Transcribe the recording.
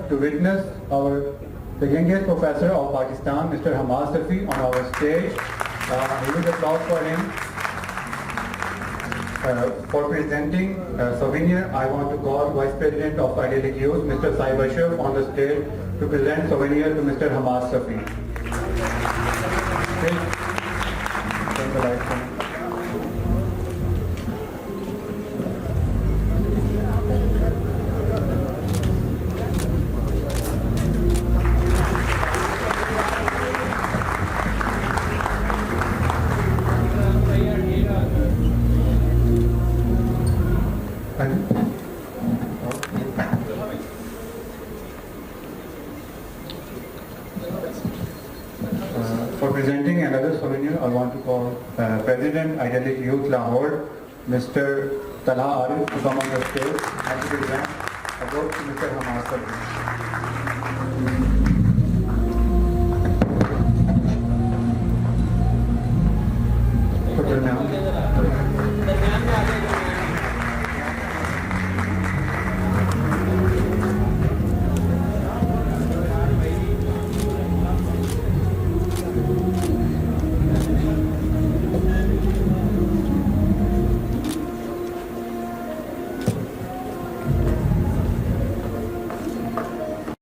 to witness the youngest professor of Pakistan, Mr. Hammad Safi, on our stage. Huge applause for him. For presenting souvenir, I want to call Vice President of Idyllic Youth, Mr. Saib Ashraf, on the stage to present souvenir to Mr. Hammad Safi. Please, take the light from him. For presenting another souvenir, I want to call President Idyllic Youth Lahore, Mr. Talha Arif, to come on the stage and to present a book to Mr. Hammad Safi.